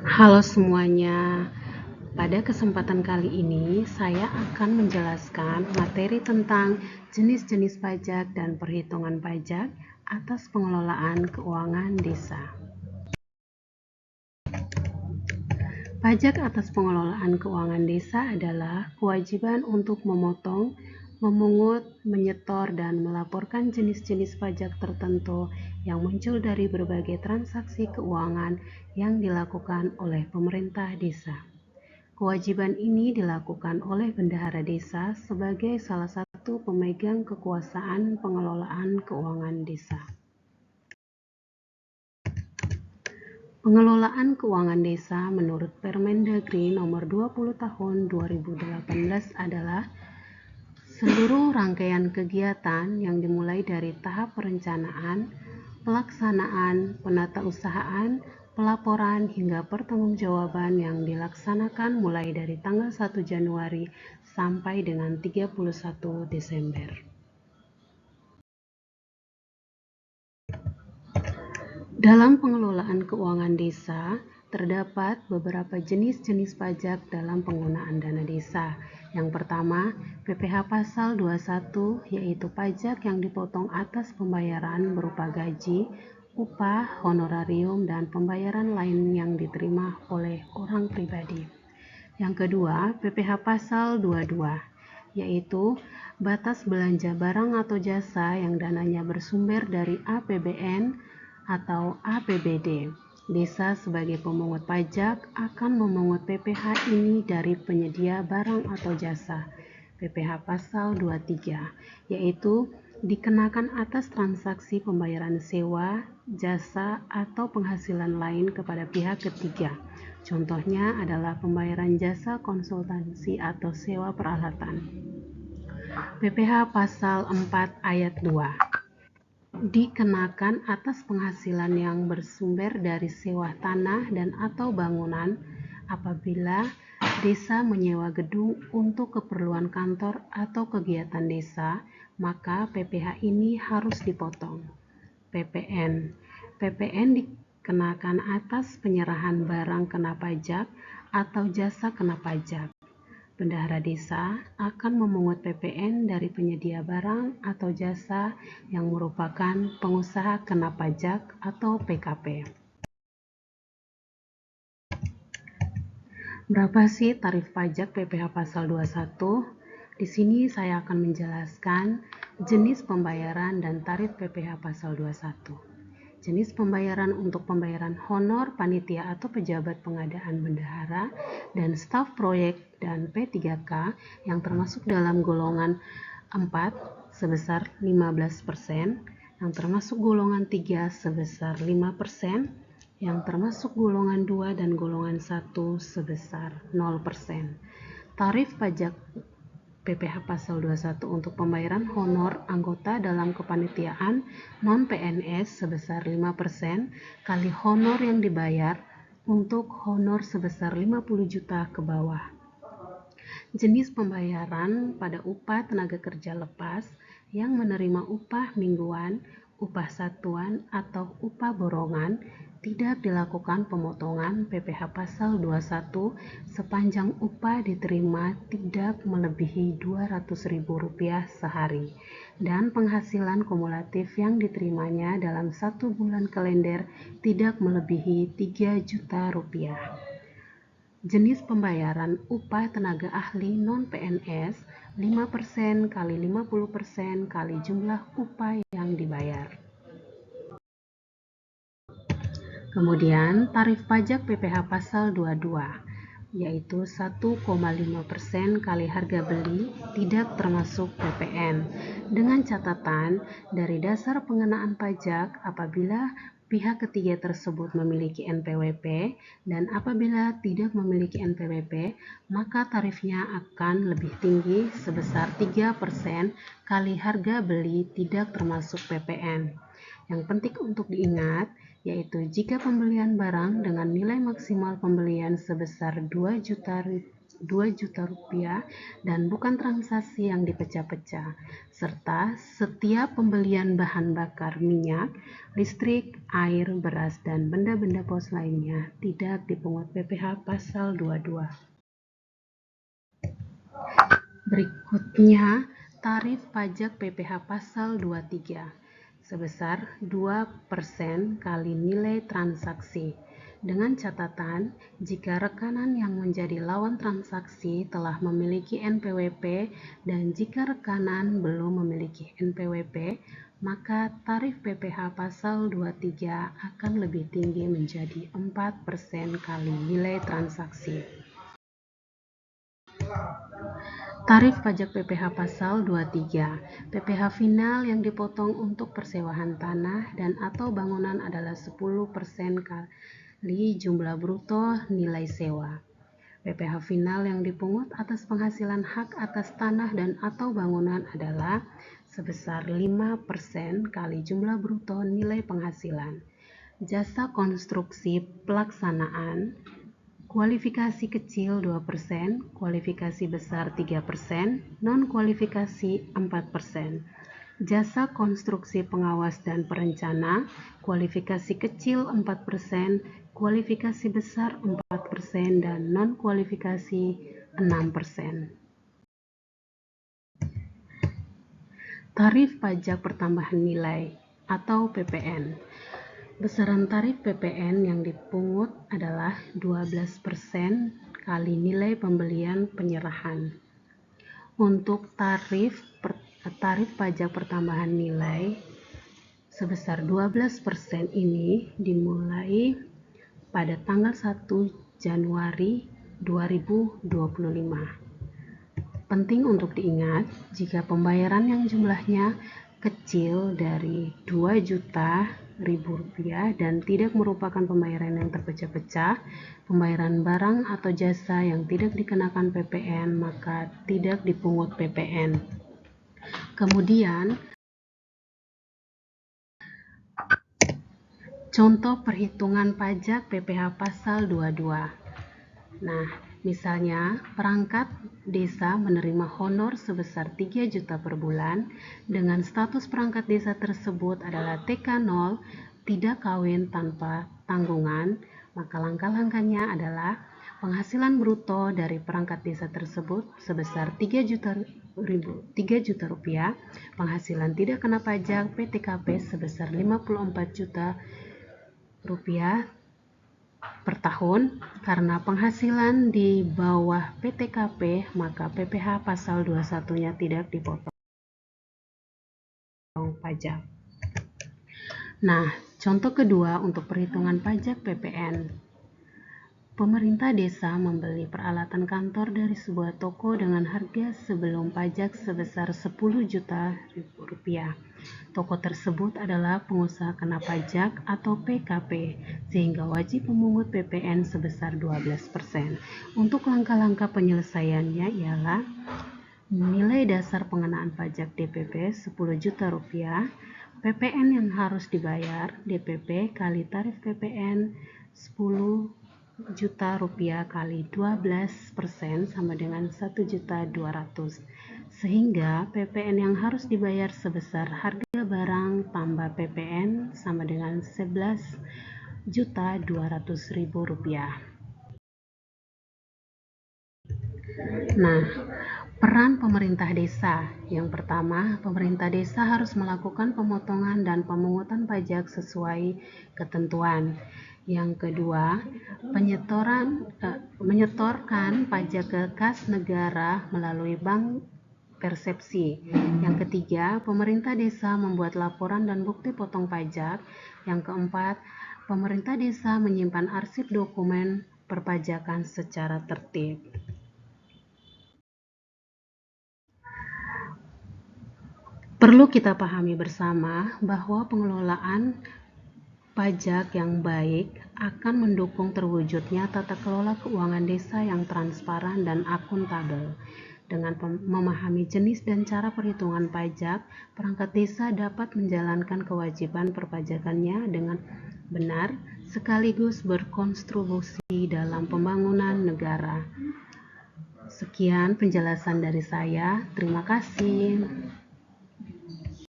Halo semuanya, pada kesempatan kali ini saya akan menjelaskan materi tentang jenis-jenis pajak dan perhitungan pajak atas pengelolaan keuangan desa. Pajak atas pengelolaan keuangan desa adalah kewajiban untuk memotong, memungut, menyetor, dan melaporkan jenis-jenis pajak tertentu yang muncul dari berbagai transaksi keuangan yang dilakukan oleh pemerintah desa. Kewajiban ini dilakukan oleh bendahara desa sebagai salah satu pemegang kekuasaan pengelolaan keuangan desa. Pengelolaan keuangan desa menurut Permendagri Nomor 20 Tahun 2018 adalah seluruh rangkaian kegiatan yang dimulai dari tahap perencanaan, pelaksanaan, penatausahaan, pelaporan hingga pertanggungjawaban yang dilaksanakan mulai dari tanggal 1 Januari sampai dengan 31 Desember. Dalam pengelolaan keuangan desa, terdapat beberapa jenis-jenis pajak dalam penggunaan dana desa. Yang pertama, PPh Pasal 21, yaitu pajak yang dipotong atas pembayaran berupa gaji, upah, honorarium, dan pembayaran lain yang diterima oleh orang pribadi. Yang kedua, PPh Pasal 22, yaitu batas belanja barang atau jasa yang dananya bersumber dari APBN atau APBD. Desa sebagai pemungut pajak akan memungut PPh ini dari penyedia barang atau jasa. PPh Pasal 23, yaitu dikenakan atas transaksi pembayaran sewa, jasa, atau penghasilan lain kepada pihak ketiga. Contohnya adalah pembayaran jasa konsultansi atau sewa peralatan. PPh Pasal 4 Ayat 2 dikenakan atas penghasilan yang bersumber dari sewa tanah dan atau bangunan apabila desa menyewa gedung untuk keperluan kantor atau kegiatan desa, maka PPh ini harus dipotong. PPN dikenakan atas penyerahan barang kena pajak atau jasa kena pajak. Bendahara desa akan memungut PPN dari penyedia barang atau jasa yang merupakan pengusaha kena pajak atau PKP. Berapa sih tarif pajak PPh Pasal 21? Di sini saya akan menjelaskan jenis pembayaran dan tarif PPh Pasal 21. Jenis pembayaran untuk pembayaran honor panitia atau pejabat pengadaan bendahara dan staf proyek dan P3K yang termasuk dalam golongan 4 sebesar 15%, yang termasuk golongan 3 sebesar 5%, yang termasuk golongan 2 dan golongan 1 sebesar 0%. Tarif pajak PPh Pasal 21 untuk pembayaran honor anggota dalam kepanitiaan non-PNS sebesar 5% kali honor yang dibayar untuk honor sebesar 50 juta ke bawah. Jenis pembayaran pada upah tenaga kerja lepas yang menerima upah mingguan, upah satuan, atau upah borongan tidak dilakukan pemotongan PPh Pasal 21 sepanjang upah diterima tidak melebihi Rp200.000 sehari dan penghasilan kumulatif yang diterimanya dalam 1 bulan kalender tidak melebihi Rp3 juta. Jenis pembayaran upah tenaga ahli non-PNS 5% kali 50% kali jumlah upah yang dibayar. Kemudian tarif pajak PPh Pasal 22 yaitu 1,5% kali harga beli tidak termasuk PPN dengan catatan dari dasar pengenaan pajak apabila pihak ketiga tersebut memiliki NPWP dan apabila tidak memiliki NPWP maka tarifnya akan lebih tinggi sebesar 3% kali harga beli tidak termasuk PPN. Yang penting untuk diingat yaitu jika pembelian barang dengan nilai maksimal pembelian sebesar Rp2 juta 2 juta rupiah dan bukan transaksi yang dipecah-pecah, serta setiap pembelian bahan bakar minyak, listrik, air, beras, dan benda-benda pos lainnya tidak dipungut PPh pasal 22. Berikutnya, tarif pajak PPh pasal 23 sebesar 2% kali nilai transaksi. Dengan catatan, jika rekanan yang menjadi lawan transaksi telah memiliki NPWP dan jika rekanan belum memiliki NPWP, maka tarif PPh pasal 23 akan lebih tinggi menjadi 4% kali nilai transaksi. Tarif pajak PPh pasal 23. PPh final yang dipotong untuk persewaan tanah dan atau bangunan adalah 10% kali jumlah bruto nilai sewa. PPh final yang dipungut atas penghasilan hak atas tanah dan atau bangunan adalah sebesar 5% kali jumlah bruto nilai penghasilan. Jasa konstruksi pelaksanaan, kualifikasi kecil 2%, kualifikasi besar 3%, non-kualifikasi 4%. Jasa konstruksi pengawas dan perencana, kualifikasi kecil 4%, kualifikasi besar 4%, dan non-kualifikasi 6%. Tarif pajak pertambahan nilai atau PPN. Besaran tarif PPN yang dipungut adalah 12% kali nilai pembelian penyerahan. Untuk tarif pajak pertambahan nilai sebesar 12% ini dimulai pada tanggal 1 Januari 2025. Penting untuk diingat, jika pembayaran yang jumlahnya kecil dari 2 juta rupiah dan tidak merupakan pembayaran yang terpecah-pecah, pembayaran barang atau jasa yang tidak dikenakan PPN, maka tidak dipungut PPN. Kemudian, contoh perhitungan pajak PPh pasal 22. Nah, misalnya perangkat desa menerima honor sebesar 3 juta per bulan dengan status perangkat desa tersebut adalah TK0, tidak kawin tanpa tanggungan, maka langkah-langkahnya adalah penghasilan bruto dari perangkat desa tersebut sebesar 3 juta rupiah, penghasilan tidak kena pajak PTKP sebesar 54 juta rupiah per tahun. Karena penghasilan di bawah PTKP, maka PPh pasal 21-nya tidak dipotong pajak. Nah, contoh kedua untuk perhitungan pajak PPN. Pemerintah desa membeli peralatan kantor dari sebuah toko dengan harga sebelum pajak sebesar 10 juta rupiah. Toko tersebut adalah pengusaha kena pajak atau PKP, sehingga wajib memungut PPN sebesar 12%. Untuk langkah-langkah penyelesaiannya ialah nilai dasar pengenaan pajak DPP 10 juta rupiah, PPN yang harus dibayar DPP kali tarif PPN 10 juta rupiah kali 12% sama dengan 1.200.000, sehingga PPN yang harus dibayar sebesar harga barang tambah PPN sama dengan 11.200.000 rupiah. Nah, peran pemerintah desa. Yang pertama, pemerintah desa harus melakukan pemotongan dan pemungutan pajak sesuai ketentuan. Yang kedua, menyetorkan pajak ke kas negara melalui bank persepsi. Yang ketiga, pemerintah desa membuat laporan dan bukti potong pajak. Yang keempat, pemerintah desa menyimpan arsip dokumen perpajakan secara tertib. Perlu kita pahami bersama bahwa pengelolaan pajak yang baik akan mendukung terwujudnya tata kelola keuangan desa yang transparan dan akuntabel. Dengan memahami jenis dan cara perhitungan pajak, perangkat desa dapat menjalankan kewajiban perpajakannya dengan benar sekaligus berkontribusi dalam pembangunan negara. Sekian penjelasan dari saya. Terima kasih.